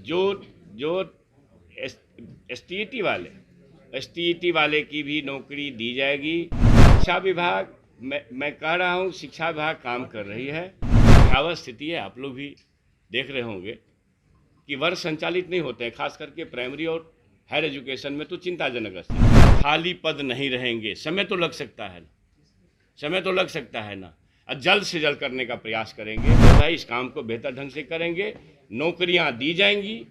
जो जो एसटीईटी वाले की भी नौकरी दी जाएगी। शिक्षा विभाग, मैं कह रहा हूँ, शिक्षा विभाग काम कर रही है। भयावह स्थिति है, आप लोग भी देख रहे होंगे कि वर्ग संचालित नहीं होते हैं, खास करके प्राइमरी और हायर एजुकेशन में तो चिंताजनक स्थिति। खाली पद नहीं रहेंगे, समय तो लग सकता है ना, और जल्द से जल्द करने का प्रयास करेंगे। तो भाई इस काम को बेहतर ढंग से करेंगे, नौकरियां दी जाएंगी।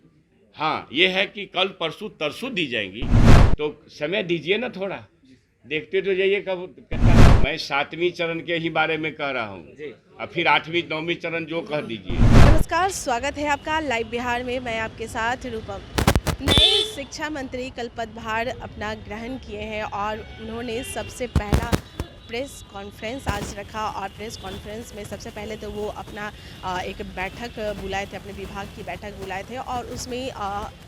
हाँ, ये है कि कल परसों तरसों दी जाएंगी, तो समय दीजिए ना थोड़ा, देखते तो जाइए कब कितना। मैं 7वीं चरण के ही बारे में कह रहा हूँ, और फिर 8वीं 9वीं चरण जो कह दीजिए। नमस्कार, स्वागत है आपका लाइव बिहार में। मैं आपके साथ रूपम। नए शिक्षा मंत्री कल पदभार अपना ग्रहण किए हैं और उन्होंने सबसे पहला प्रेस कॉन्फ्रेंस आज रखा और प्रेस कॉन्फ्रेंस में सबसे पहले तो वो अपना एक बैठक बुलाए थे, अपने विभाग की बैठक बुलाए थे और उसमें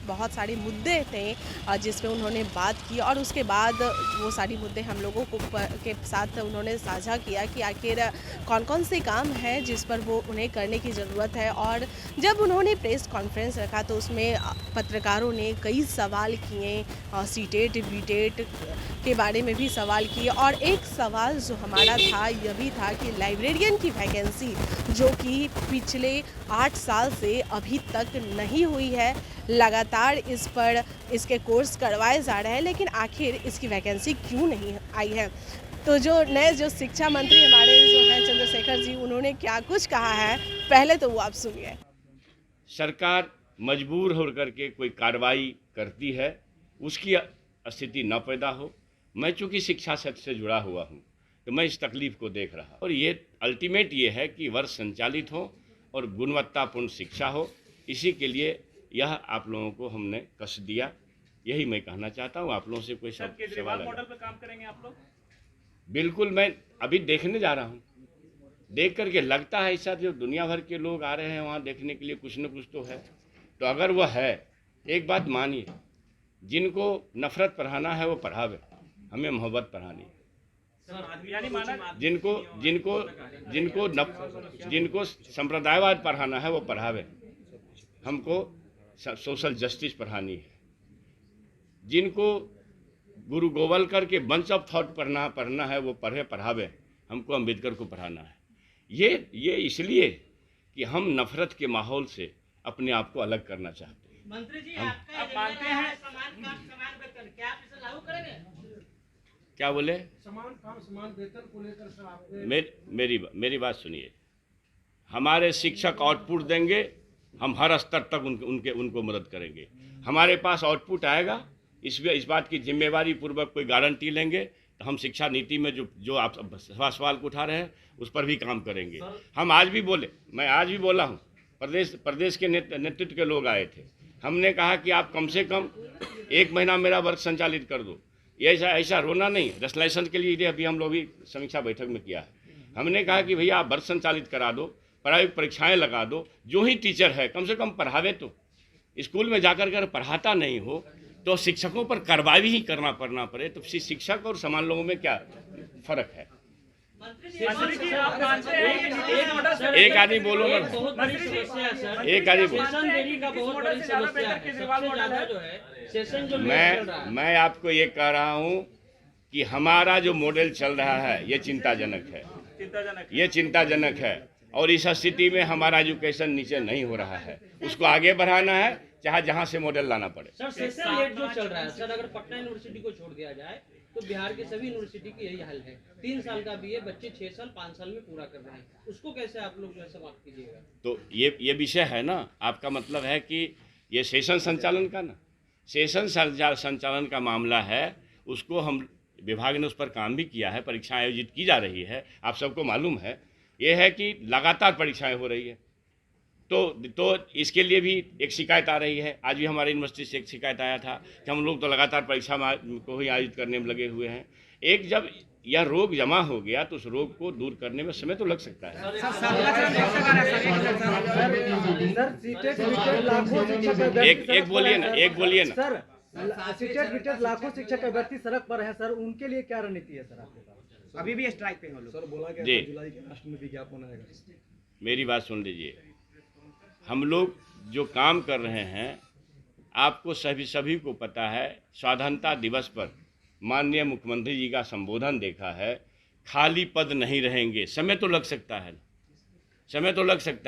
बहुत सारे मुद्दे थे जिसमें उन्होंने बात की और उसके बाद वो सारी मुद्दे हम लोगों को के साथ उन्होंने साझा किया कि आखिर कौन कौन से काम हैं जिस पर वो उन्हें करने की ज़रूरत है। और जब उन्होंने प्रेस कॉन्फ्रेंस रखा तो उसमें पत्रकारों ने कई सवाल किए, सीटेट बीटेट के बारे में भी सवाल किए और एक सवाल जो हमारा था यह भी था कि लाइब्रेरियन की वैकेंसी जो कि पिछले 8 साल से अभी तक नहीं हुई है, लगातार इस पर इसके कोर्स करवाए जा रहे हैं, लेकिन आखिर इसकी वैकेंसी क्यों नहीं आई है। तो जो शिक्षा मंत्री हमारे जो हैं चंद्रशेखर जी, उन्होंने क्या कुछ कहा है, पहले तो वो आप सुनिए। सरकार मजबूर होकर के कोई कार्रवाई करती है, उसकी स्थिति न पैदा हो। मैं चूँकि शिक्षा क्षेत्र से जुड़ा हुआ हूँ तो मैं इस तकलीफ को देख रहा, और ये अल्टीमेट ये है कि वर्ग संचालित हो और गुणवत्तापूर्ण शिक्षा हो। इसी के लिए यह आप लोगों को हमने कष्ट दिया, यही मैं कहना चाहता हूँ। आप लोगों से कोई सवाल मॉडल पर काम करेंगे आप लोग? बिल्कुल, मैं अभी देखने जा रहा हूँ, देख करके लगता है ऐसा, जो दुनिया भर के लोग आ रहे हैं वहाँ देखने के लिए, कुछ न कुछ तो है। तो अगर वह है, एक बात मानिए, जिनको नफरत पढ़ाना है वो पढ़ावे, हमें मोहब्बत पढ़ानी है। जिनको जिनको जिनको जिनको संप्रदायवाद पढ़ाना है वो पढ़ावे, हमको सोशल जस्टिस पढ़ानी है। जिनको गुरु गोवलकर के बंच ऑफ थॉट पढ़ना है वो पढ़ावे, हमको अम्बेडकर को पढ़ाना है। ये इसलिए कि हम नफरत के माहौल से अपने आप को अलग करना चाहते हैं। मंत्री जी, आप मानते हैं समान काम समान वेतन, क्या आप इसे लागू करेंगे? क्या बोले? समान काम समान वेतन को लेकर सर आपने मेरी बात सुनिए। हमारे शिक्षक आउटपुट देंगे, हम हर स्तर तक उनको मदद करेंगे। हमारे पास आउटपुट आएगा, इस बात की जिम्मेवारी पूर्वक कोई गारंटी लेंगे, तो हम शिक्षा नीति में जो आप सवाल को उठा रहे हैं उस पर भी काम करेंगे। हम आज भी बोले, मैं आज भी बोला हूँ, प्रदेश के नेतृत्व के लोग आए थे, हमने कहा कि आप कम से कम 1 महीना मेरा वर्ग संचालित कर दो। ये ऐसा रोना नहीं, रेशनलाइजेशन के लिए अभी हम लोग भी समीक्षा बैठक में किया है। हमने कहा कि भैया आप वर्ग संचालित करा दो, प्रायोगिक परीक्षाएं लगा दो, जो ही टीचर है कम से कम पढ़ावे। तो स्कूल में जाकर कर पढ़ाता नहीं हो तो शिक्षकों पर कार्रवाई ही करना पड़े, तो शिक्षक और सामान्य लोगों में क्या फ़र्क है? एक आदमी बोलो ना, एक आदमी बोलो। मैं आपको ये कह रहा हूँ कि हमारा जो मॉडल चल रहा है ये चिंताजनक है, और इस स्थिति में हमारा एजुकेशन नीचे नहीं हो रहा है, उसको आगे बढ़ाना है, चाहे जहाँ से मॉडल लाना पड़े। सर, सेशन रेट जो चल रहा है सर, अगर पटना यूनिवर्सिटी को छोड़ दिया जाए तो बिहार के सभी यूनिवर्सिटी की यही हाल है। 3 साल का बीए बच्चे 6 साल 5 साल में पूरा कर रहे हैं, उसको कैसे आप लोग जो है समाप्त कीजिएगा? तो ये विषय है ना, आपका मतलब है कि ये सेशन संचालन का ना, सेशन संचालन का मामला है, उसको हम विभाग ने उस पर काम भी किया है, परीक्षाएं आयोजित की जा रही है, आप सबको मालूम है। ये है कि लगातार परीक्षाएं हो रही है, तो इसके लिए भी एक शिकायत आ रही है। आज भी हमारे यूनिवर्सिटी से एक शिकायत आया था कि हम लोग तो लगातार परीक्षा को ही आयोजित करने में लगे हुए हैं। एक जब यह रोग जमा हो गया तो उस रोग को दूर करने में समय तो लग सकता है। एक बोलिए ना। सर, सीटेट लाखों शिक्षक अभ्यर्थी सड़क पर हैं सर, उनके लिए क्या रणनीति है सर आपके पास? अभी भी स्ट्राइक पे हैं लोग। सर बोला गया जुलाई के लास्ट में विज्ञापन आएगा। मेरी बात सुन लीजिए, हम लोग जो काम कर रहे हैं, आपको सभी को पता है, स्वाधीनता दिवस पर माननीय मुख्यमंत्री जी का संबोधन देखा है, खाली पद नहीं रहेंगे। समय तो लग सकता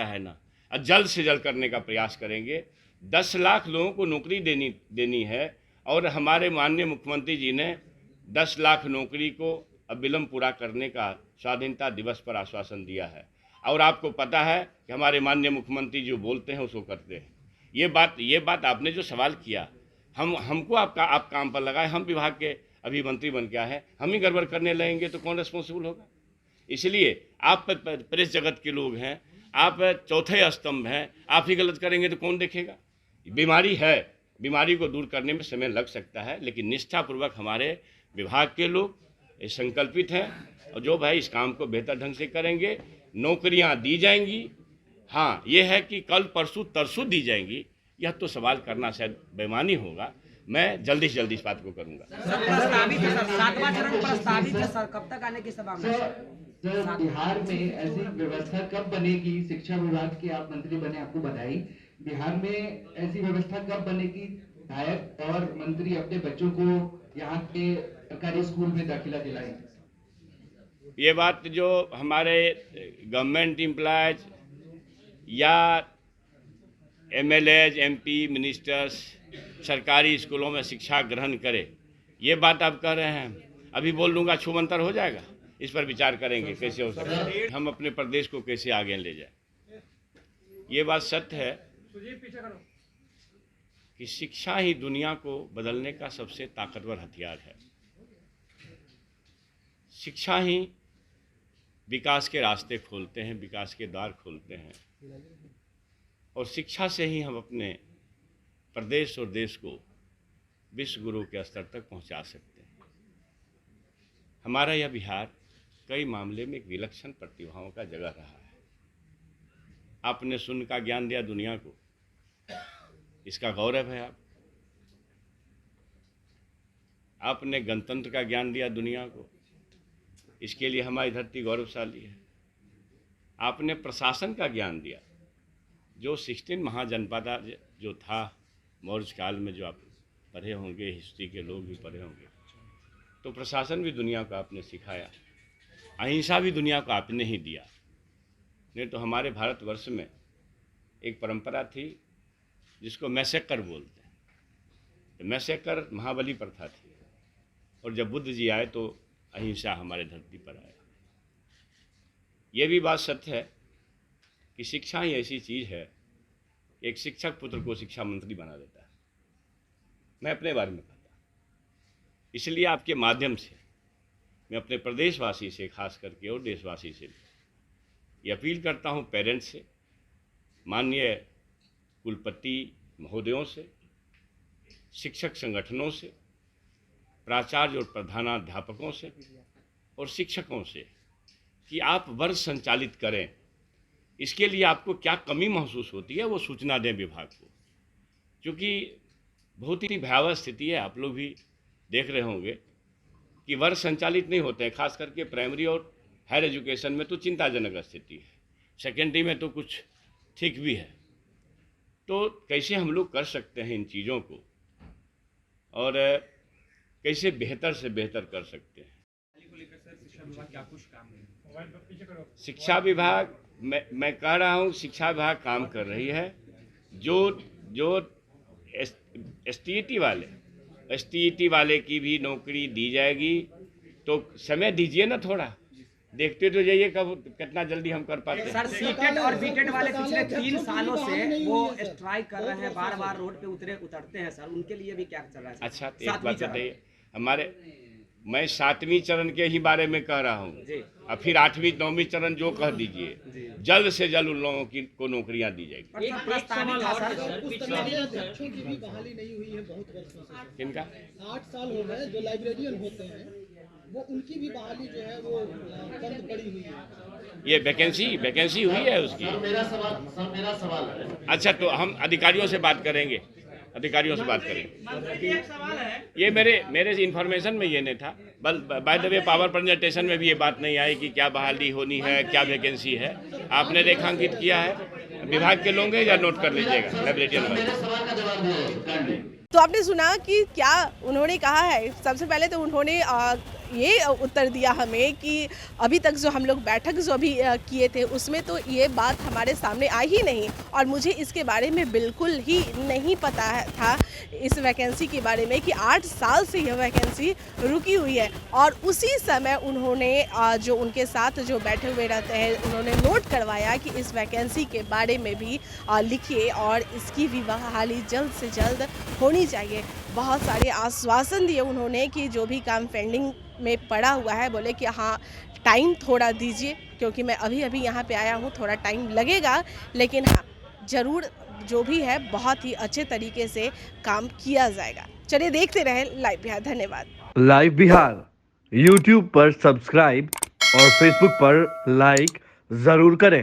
है ना, और जल्द से जल्द करने का प्रयास करेंगे। 10 लाख लोगों को नौकरी देनी है, और हमारे माननीय मुख्यमंत्री जी ने 10 लाख नौकरी को अविलंब पूरा करने का स्वाधीनता दिवस पर आश्वासन दिया है। और आपको पता है कि हमारे माननीय मुख्यमंत्री जो बोलते हैं उसको करते हैं। ये बात आपने जो सवाल किया, हमको आप काम पर लगाए, हम विभाग के अभी मंत्री बन के आए हैं, हम ही गड़बड़ करने लगेंगे तो कौन रिस्पॉन्सिबल होगा? इसलिए आप प्रेस जगत के लोग हैं, आप चौथे स्तंभ हैं, आप ही गलत करेंगे तो कौन देखेगा? बीमारी है, बीमारी को दूर करने में समय लग सकता है, लेकिन निष्ठापूर्वक हमारे विभाग के लोग संकल्पित हैं, और जो भाई इस काम को बेहतर ढंग से करेंगे, नौकरियां दी जाएंगी। हाँ, ये है कि कल परसों तरसों दी जाएंगी, यह तो सवाल करना शायद बेईमानी होगा। मैं जल्दी से जल्दी इस बात को करूँगा। प्रस्तावित है सर, 7वां चरण प्रस्तावित है सर, कब तक आने की संभावना है? सर, बिहार में ऐसी व्यवस्था कब बनेगी? शिक्षा विभाग के आप मंत्री बने, आपको बधाई। बिहार में ऐसी व्यवस्था कब बनेगी विधायक और मंत्री अपने बच्चों को यहाँ के सरकारी स्कूल में दाखिला दिलाएं? ये बात जो हमारे गवर्नमेंट एम्प्लॉयज या MLAs, MP, मिनिस्टर्स सरकारी स्कूलों में शिक्षा ग्रहण करे, ये बात आप कह रहे हैं। अभी बोल दूंगा छूमंतर हो जाएगा, इस पर विचार करेंगे कैसे हो सकता है, हम अपने प्रदेश को कैसे आगे ले जाए। ये बात सत्य है कि शिक्षा ही दुनिया को बदलने का सबसे ताकतवर हथियार है। शिक्षा ही विकास के रास्ते खोलते हैं, विकास के द्वार खोलते हैं, और शिक्षा से ही हम अपने प्रदेश और देश को विश्व गुरु के स्तर तक पहुंचा सकते हैं। हमारा यह बिहार कई मामले में एक विलक्षण प्रतिभाओं का जगह रहा है। आपने शून्य का ज्ञान दिया दुनिया को, इसका गौरव है। आपने गणतंत्र का ज्ञान दिया दुनिया को, इसके लिए हमारी धरती गौरवशाली है। आपने प्रशासन का ज्ञान दिया, जो 16 महाजनपद जो था मौर्य काल में, जो आप पढ़े होंगे, हिस्ट्री के लोग भी पढ़े होंगे, तो प्रशासन भी दुनिया को आपने सिखाया। अहिंसा भी दुनिया को आपने ही दिया। नहीं तो हमारे भारतवर्ष में एक परंपरा थी जिसको मैसेकर बोलते हैं। तो मैसेकर महाबली प्रथा थी, और जब बुद्ध जी आए तो अहिंसा हमारे धरती पर आया। ये भी बात सत्य है कि शिक्षा ही ऐसी चीज़ है, एक शिक्षक पुत्र को शिक्षा मंत्री बना देता है। मैं अपने बारे में कहता, इसलिए आपके माध्यम से मैं अपने प्रदेशवासी से खास करके और देशवासी से ये अपील करता हूँ, पेरेंट्स से, माननीय कुलपति महोदयों से, शिक्षक संगठनों से, प्राचार्य और प्रधानाध्यापकों से और शिक्षकों से, कि आप वर्ग संचालित करें। इसके लिए आपको क्या कमी महसूस होती है वो सूचना दें विभाग को, क्योंकि बहुत ही भयावह स्थिति है। आप लोग भी देख रहे होंगे कि वर्ग संचालित नहीं होते हैं, खास करके प्राइमरी और हायर एजुकेशन में तो चिंताजनक स्थिति है। सेकेंडरी में तो कुछ ठीक भी है। तो कैसे हम लोग कर सकते हैं इन चीज़ों को, और कैसे बेहतर से बेहतर कर सकते हैं। शिक्षा विभाग, मैं कह रहा हूँ, शिक्षा विभाग काम कर रही है। जो STET वाले की भी नौकरी दी जाएगी, तो समय दीजिए ना, थोड़ा देखते तो जाइए कब कितना जल्दी हम कर पाते हैं। सर, सीटेट और बीटेट वाले पिछले 3 सालों से वो स्ट्राइक कर रहे हैं, बार बार रोड पे उतरते हैं सर, उनके लिए भी क्या चल रहा है? अच्छा, तो एक बात बताइए, मैं 7वीं चरण के ही बारे में कह रहा हूँ, और फिर 8वीं 9वीं चरण जो कह दीजिए, जल्द से जल्द उन लोगों को नौकरियां दी जाएगी। एक सवाल और है सर, बच्चों की भी बहाली नहीं हुई है बहुत वर्षों से। किनका? 8 साल हो गए, जो लाइब्रेरियन होते हैं वो, उनकी भी बहाली जो है वो बंद पड़ी हुई है। ये वैकेंसी हुई है उसकी? मेरा सवाल है। अच्छा, तो हम अधिकारियों से बात करेंगे, अधिकारियों से बात करेंगे। मंत्री जी, एक सवाल है। ये मेरे इन्फॉर्मेशन में ये नहीं था, by the way power presentation में भी ये बात नहीं आई कि क्या बहाली होनी है, क्या वैकेंसी है। आपने रेखांकित किया है, विभाग के लोग हैं या नोट कर लीजिएगा लाइब्रेरियन मेरे सवाल का जवाब दे। तो आपने सुना कि क्या उन्होंने कहा है। सबसे पहले तो उन्होंने ये उत्तर दिया हमें कि अभी तक जो हम लोग बैठक जो अभी किए थे उसमें तो ये बात हमारे सामने आई ही नहीं और मुझे इसके बारे में बिल्कुल ही नहीं पता था इस वैकेंसी के बारे में कि 8 साल से यह वैकेंसी रुकी हुई है। और उसी समय उन्होंने जो उनके साथ जो बैठे हुए रहते हैं उन्होंने नोट करवाया कि इस वैकेंसी के बारे में भी लिखिए और इसकी भी बहाली जल्द से जल्द होनी चाहिए। बहुत सारे आश्वासन दिए उन्होंने कि जो भी काम पेंडिंग में पड़ा हुआ है, बोले कि हाँ टाइम थोड़ा दीजिए क्योंकि मैं अभी अभी यहाँ पे आया हूँ, थोड़ा टाइम लगेगा, लेकिन हाँ ज़रूर जो भी है बहुत ही अच्छे तरीके से काम किया जाएगा। चलिए देखते रहे लाइव बिहार। धन्यवाद। लाइव बिहार यूट्यूब पर सब्सक्राइब और फेसबुक पर लाइक ज़रूर करें।